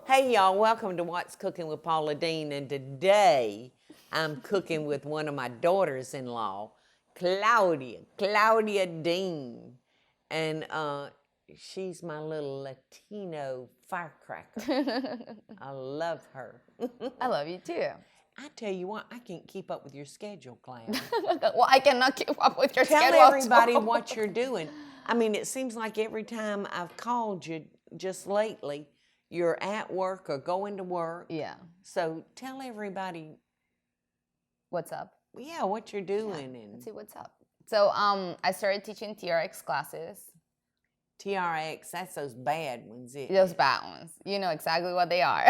Hey y'all, welcome to What's Cooking with Paula Deen, and today I'm cooking with one of my daughters-in-law, Claudia Deen, and she's my little Latino firecracker. I love her. I love you too. I tell you what, I can't keep up with your schedule, Claudia. Well, I cannot keep up with your Tell schedule. everybody what you're doing. I mean, it seems like every time I've called you just lately, you're at work or going to work. Yeah. So tell everybody, What's up? yeah, what you're doing. Let's And see what's up. So I started teaching Trx classes. TRX, that's those bad ones. Those bad ones. You know exactly what they are.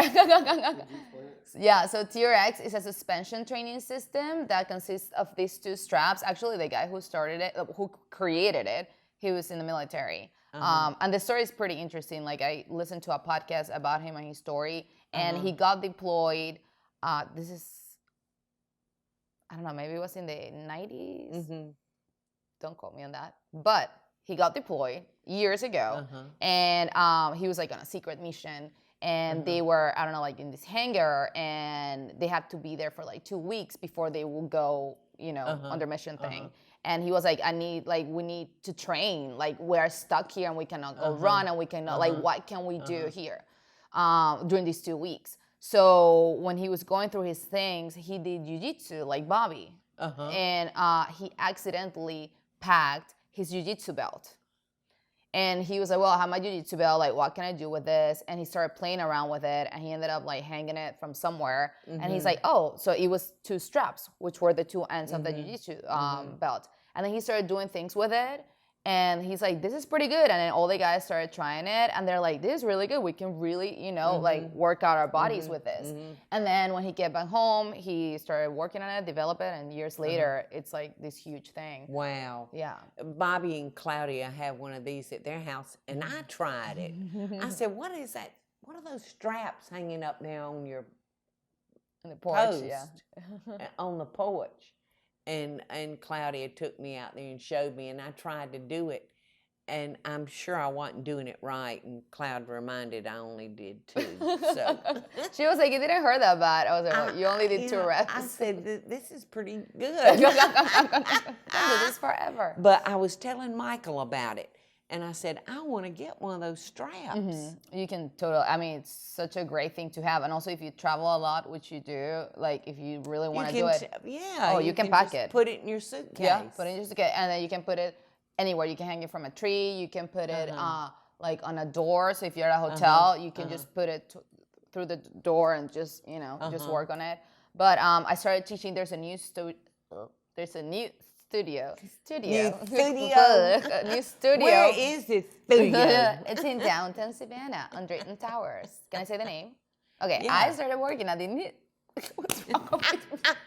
Yeah, so TRX is a suspension training system that consists of these two straps. Actually, the guy who started it, who created it, he was in the military. And the story is pretty interesting. Like, I listened to a podcast about him and his story, and he got deployed. This is, I don't know, maybe it was in the 90s. Don't quote me on that. But he got deployed years ago, and he was like on a secret mission, and they were, I don't know, like in this hangar, and they had to be there for like 2 weeks before they will go, you know, on their mission thing. And he was like, we need to train. Like, we're stuck here and we cannot go run, and we cannot, like, what can we do here during these 2 weeks? So when he was going through his things, he did jiu-jitsu like Bobby. And he accidentally packed his jiu-jitsu belt. And he was like, well, I have my jiu-jitsu belt, like, what can I do with this? And he started playing around with it, and he ended up like hanging it from somewhere. And he's like, oh, so it was two straps, which were the two ends of the jiu-jitsu belt. And then he started doing things with it, and he's like, this is pretty good. And then all the guys started trying it, and they're like, this is really good. We can really, you know, like, work out our bodies with this. And then when he came back home, he started working on it, develop it, and years later, it's like this huge thing. Wow. Yeah. Bobby and Claudia have one of these at their house, and I tried it. I said, what is that? What are those straps hanging up there on your On the porch, post, yeah. on the porch? And Claudia took me out there and showed me, and I tried to do it, and I'm sure I wasn't doing it right, and Cloud reminded I only did 2. So She was like, it didn't hurt that bad. I was like, well, you only did 2 reps. I said, this is pretty good. Do this forever. But I was telling Michael about it, and I said, I want to get one of those straps. You can totally, I mean, it's such a great thing to have. And also, if you travel a lot, which you do, like, if you really want to do it. Yeah. Oh, you can pack just it. Put it in your suitcase. Yeah, put it in your suitcase. And then you can put it anywhere. You can hang it from a tree. You can put it like on a door. So if you're at a hotel, you can just put it through the door and just, you know, just work on it. But I started teaching. There's a new studio. New studio. New studio. Where is this studio? It's in downtown Savannah on Drayton Towers. Can I say the name? Okay, Yeah. I started working at the new. What's wrong with me?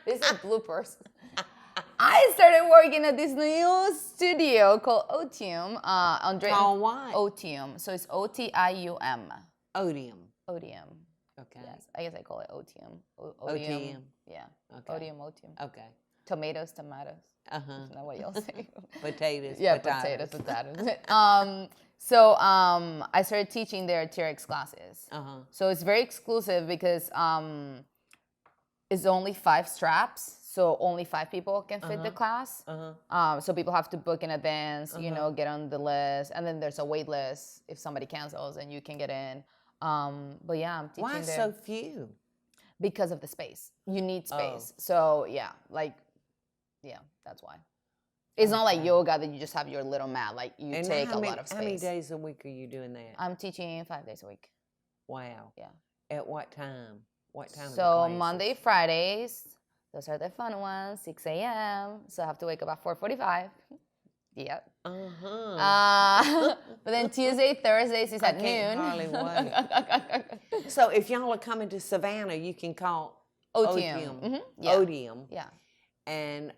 This is bloopers. I started working at this new studio called Otium on Drayton. Called what? Otium. So it's Otium. Odium. Odium. Okay. Yes, I guess I call it Otium. Otium. Yeah. Okay. Otium. Okay. Tomatoes. Uh-huh. Isn't that what y'all say? Potatoes. Yeah, potatoes. So I started teaching their Trx classes. So it's very exclusive because it's only 5 straps, so only 5 people can fit the class. So people have to book in advance, you know, get on the list, and then there's a wait list. If somebody cancels, and you can get in. But yeah, I'm teaching. Why so few? Because of the space. You need space. So yeah, like. Yeah, that's why. It's not like yoga that you just have your little mat. Like, you take a lot of space. How many days a week are you doing that? I'm teaching 5 days a week. Wow. Yeah. At what time? What time? So Monday, Fridays, those are the fun ones, 6 a.m. So I have to wake up at 4:45. Yep. But then Tuesday, Thursdays is at noon. Hardly wait. So if y'all are coming to Savannah, you can call Otium. Yeah. Odium. Yeah. And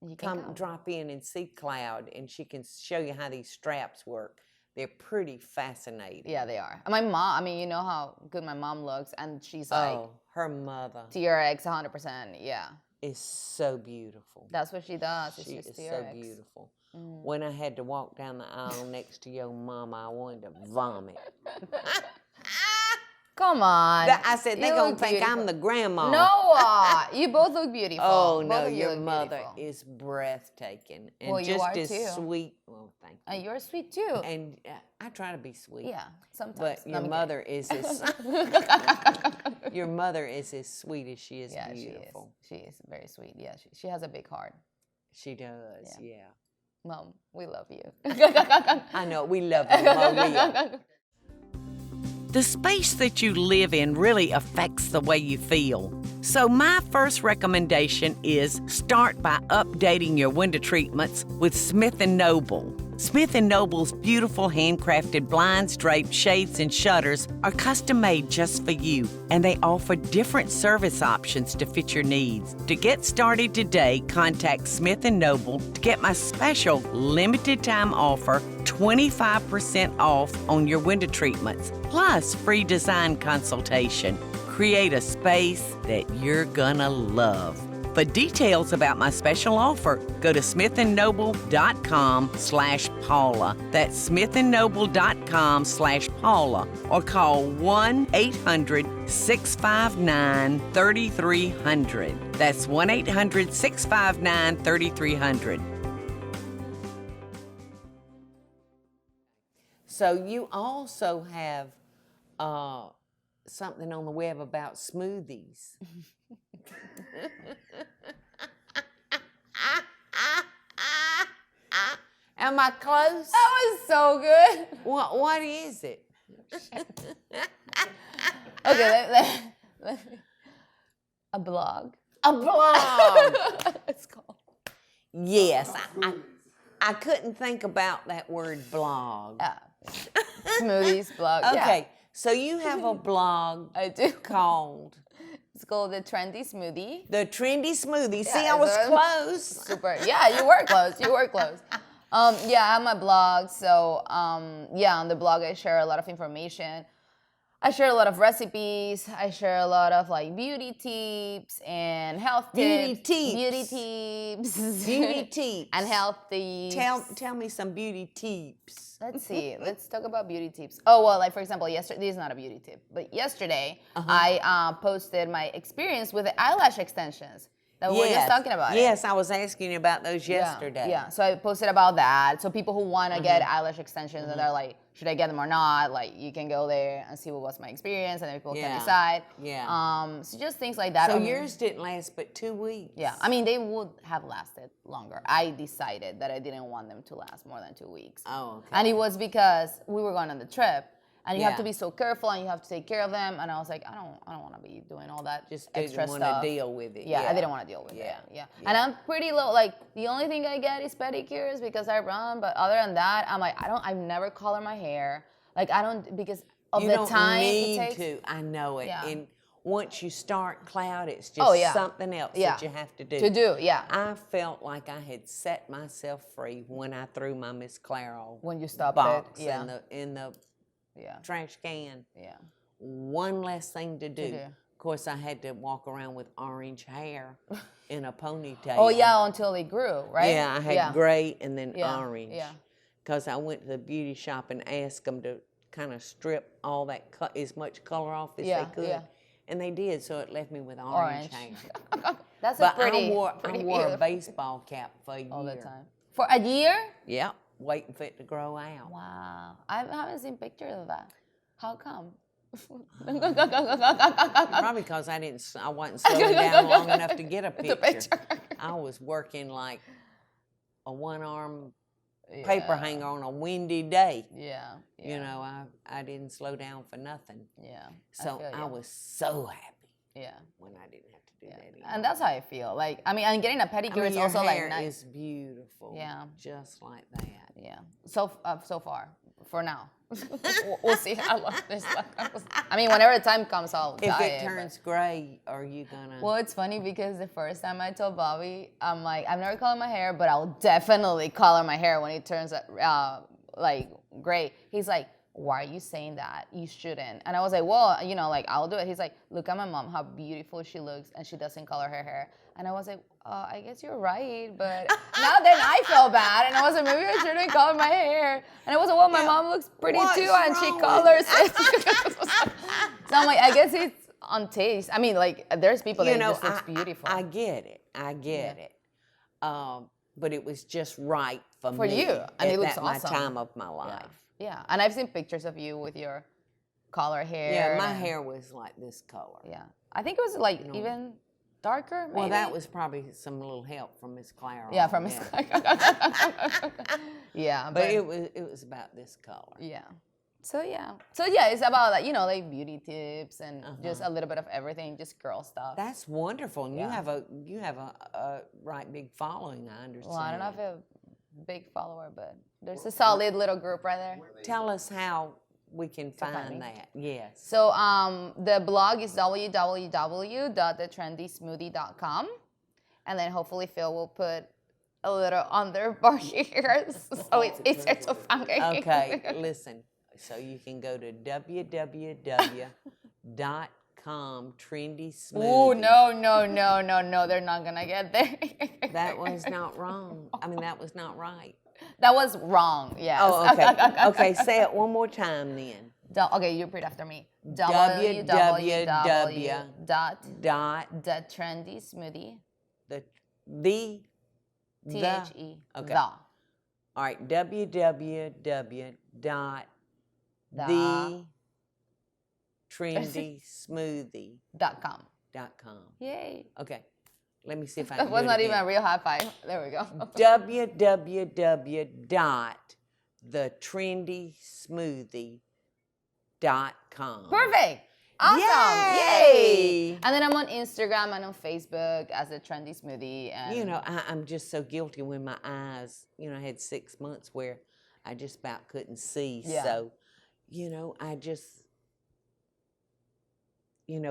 You can come drop in and see Cloud, and she can show you how these straps work. They're pretty fascinating. Yeah, they are. And my mom, I mean, you know how good my mom looks, and she's like, her mother TRX 100%. Yeah. is so beautiful. That's what she does. She is TRX. so beautiful. When I had to walk down the aisle next to your mama, I wanted to vomit. Come on. I said, they're You going look to think I'm beautiful. the grandma. No, you both look beautiful. Oh, Both no, of you your look mother beautiful. is breathtaking. And Well, you just are as too. sweet. Well, thank you. You're sweet too. And I try to be sweet. Yeah, sometimes. But your mother is as your mother is as sweet as she is beautiful. She is very sweet. Yeah, she has a big heart. She does, yeah. Mom, we love you. I know, we love you, Malia. The space that you live in really affects the way you feel. So my first recommendation is start by updating your window treatments with Smith & Noble. Smith & Noble's beautiful handcrafted blinds, drapes, shades, and shutters are custom made just for you, and they offer different service options to fit your needs. To get started today, contact Smith & Noble to get my special limited time offer, 25% off on your window treatments, plus free design consultation. Create a space that you're gonna love. For details about my special offer, go to smithandnoble.com/Paula. That's smithandnoble.com/Paula, or call 1-800-659-3300. That's 1-800-659-3300. So you also have something on the web about smoothies. Am I close? That was so good. What is it? Okay, a blog. A blog. It's called. Yes, I couldn't think about that word blog. Smoothies blog. Okay, Yeah. so you have a blog I do. called It's called the Trendy Smoothie. The Trendy Smoothie. See, Yeah, I was so- close. Super. Yeah, you were close. You were close. Yeah, I have my blog. So, yeah, on the blog, I share a lot of information. I share a lot of recipes. I share a lot of like beauty tips and health tips. Beauty tips. Beauty tips. And health tips. Tell me some beauty tips. Let's see. Let's talk about beauty tips. Oh, well, like for example, yesterday, this is not a beauty tip, but yesterday I posted my experience with the eyelash extensions that we were just talking about. Yes, I was asking you about those yesterday. Yeah, so I posted about that. So people who want to get eyelash extensions and they're like, should I get them or not? Like, you can go there and see what was my experience, and then people can decide. Yeah. So just things like that. So yours didn't last but 2 weeks. Yeah, I mean, they would have lasted longer. I decided that I didn't want them to last more than 2 weeks. Oh, okay. And it was because we were going on the trip, and you have to Yeah. be so careful, and you have to take care of them. And I was like, I don't want to be doing all that Just extra didn't stuff. want to deal with it. Yeah, I didn't want to deal with Yeah. it. Yeah. And I'm pretty low. Like, the only thing I get is pedicures because I run. But other than that, I'm like, I never color my hair. Like, I don't, because of You the don't time need it takes. to. I know it. Yeah. And once you start Cloud, it's just something else that you have to do. I felt like I had set myself free when I threw my Miss Clairol When you stopped box it. in the trash can. Yeah. One less thing to do. do. Of course, I had to walk around with orange hair in a ponytail. Oh, yeah, until it grew, right? Yeah, I had gray and then orange. Yeah. Because I went to the beauty shop and asked them to kind of strip all that as much color off as they could. Yeah. And they did, so it left me with orange hair. That's But a pretty, I wore beautiful. a baseball cap for a year. All the time. For a year? Yep, waiting for it to grow out. Wow. I haven't seen pictures of that. How come? Probably because I wasn't slowing down long enough to get a picture. I was working like a one-arm paper hanger on a windy day. Yeah. You know, I didn't slow down for nothing. Yeah. So I was so happy. Yeah. When I didn't have to do that anymore. And that's how I feel. Like, I mean, and getting a pedicure is also your hair like nice. is beautiful. Yeah. Just like that. Yeah. So far, for now, we'll see how long this. I mean, whenever the time comes, I'll If dye it turns gray, are you gonna? Well, it's funny because the first time I told Bobby, I'm like, I've never colored my hair, but I'll definitely color my hair when it turns like gray. He's like, why are you saying that? You shouldn't. And I was like, well, you know, like, I'll do it. He's like, look at my mom, how beautiful she looks, and she doesn't color her hair. And I was like, I guess you're right, but now then I feel bad. And I was like, maybe I shouldn't color my hair. And I was like, well, my mom looks pretty too, and she colors it. So I'm like, I guess it's on taste. I mean, like, there's people that just looks beautiful. I get it. I get it. But it was just right for For me. you, and it looks at awesome. my time of my life. Yeah, and I've seen pictures of you with your color hair. Yeah, my hair was like this color. Yeah, I think it was like even darker. Maybe? Well, that was probably some little help from Miss Clara. Yeah, from Miss Clara. Yeah, but it was about this color. Yeah. So yeah, it's about like like beauty tips and just a little bit of everything, just girl stuff. That's wonderful, and you have a right big following. I understand. Well, I don't know if I have a big follower, but there's a solid little group right there. Tell us how we can find that. Yes. So the blog is www.thetrendysmoothie.com, and then hopefully Phil will put a little underbar here, so it's easier to find. Okay, listen. So you can go to www.com Trendy Smoothie. Oh, no, they're not gonna get there. That was not wrong. I mean, that was not right. That was wrong, yes. Oh, okay. Okay, say it one more time then. Okay, you repeat after me. www.thetrendy THE. Okay. All right, www.thetrendy.com. Yay. Okay. Let me see if I That can was do it not again. even a real high five. There we go. www.thetrendysmoothie.com. Perfect. Awesome. Yay. And then I'm on Instagram and on Facebook as the Trendy Smoothie. And I'm just so guilty when my eyes, I had 6 months where I just about couldn't see. Yeah. So, I just,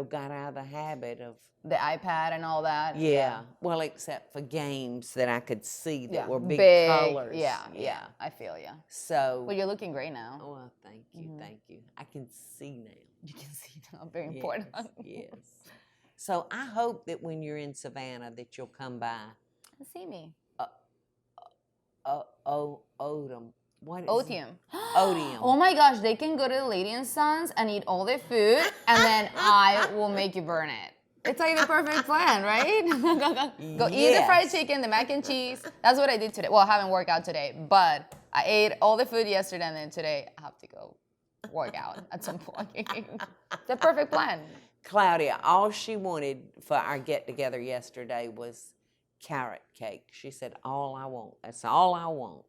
got out of the habit of the iPad and all that. Yeah. Well, except for games that I could see that were big colors. Yeah. I feel you. So. Well, you're looking great now. Oh, well, thank you. Thank you. I can see now. You can see now. Very important. Yes. So I hope that when you're in Savannah that you'll come by. See me. Odom. What is Otium. Odium. Oh my gosh, they can go to the Lady and Sons and eat all their food, and then I will make you burn it. It's like the perfect plan, right? Go eat the fried chicken, the mac and cheese. That's what I did today. Well, I haven't worked out today, but I ate all the food yesterday, and then today I have to go work out at some point. It's a perfect plan. Claudia, all she wanted for our get-together yesterday was carrot cake. She said, all I want. That's all I want.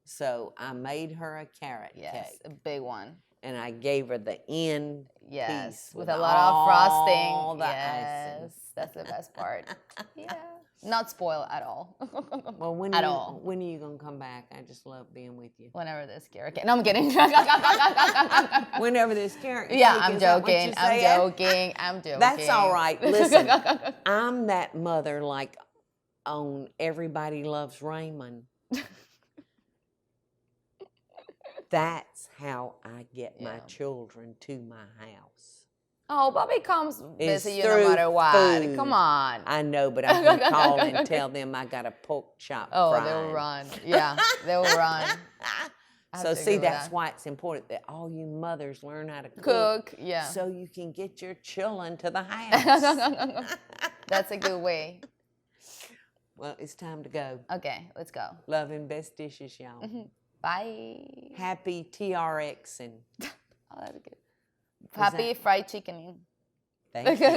So I made her a carrot cake. A big one. And I gave her the end piece with a lot of frosting. All the icing. That's the best part. Yeah. Not spoiled at all. Well, when are you going to come back? I just love being with you. Whenever this carrot cake. No, I'm kidding. Whenever this carrot cake. Yeah, I'm joking. I'm joking. That's all right. Listen, I'm that mother like on Everybody Loves Raymond. That's how I get my children to my house. Oh, Bobby comes visit you no matter what. Food. Come on. I know, but I can call and tell them I got a pork chop frying. They'll run. Yeah, they'll run. So see, that's why it's important that all you mothers learn how to cook. Yeah. So you can get your children to the house. That's a good way. Well, it's time to go. Okay, let's go. Love and best dishes, y'all. Bye. Happy TRX and. Oh, that's good. Happy fried chicken. Thank you.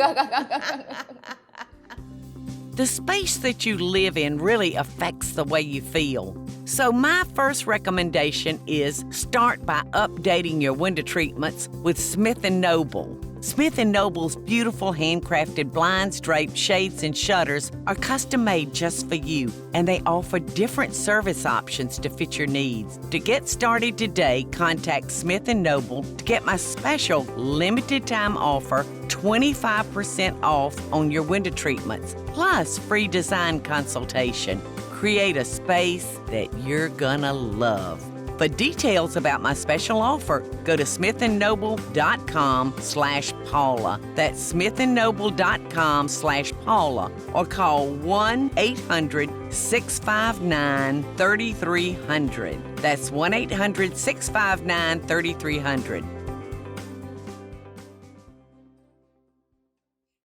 The space that you live in really affects the way you feel. So my first recommendation is start by updating your window treatments with Smith & Noble. Smith & Noble's beautiful handcrafted blinds, drapes, shades, and shutters are custom made just for you, and they offer different service options to fit your needs. To get started today, contact Smith & Noble to get my special limited time offer, 25% off on your window treatments, plus free design consultation. Create a space that you're gonna love. For details about my special offer, go to smithandnoble.com/Paula. That's smithandnoble.com/Paula, or call 1-800-659-3300. That's 1-800-659-3300.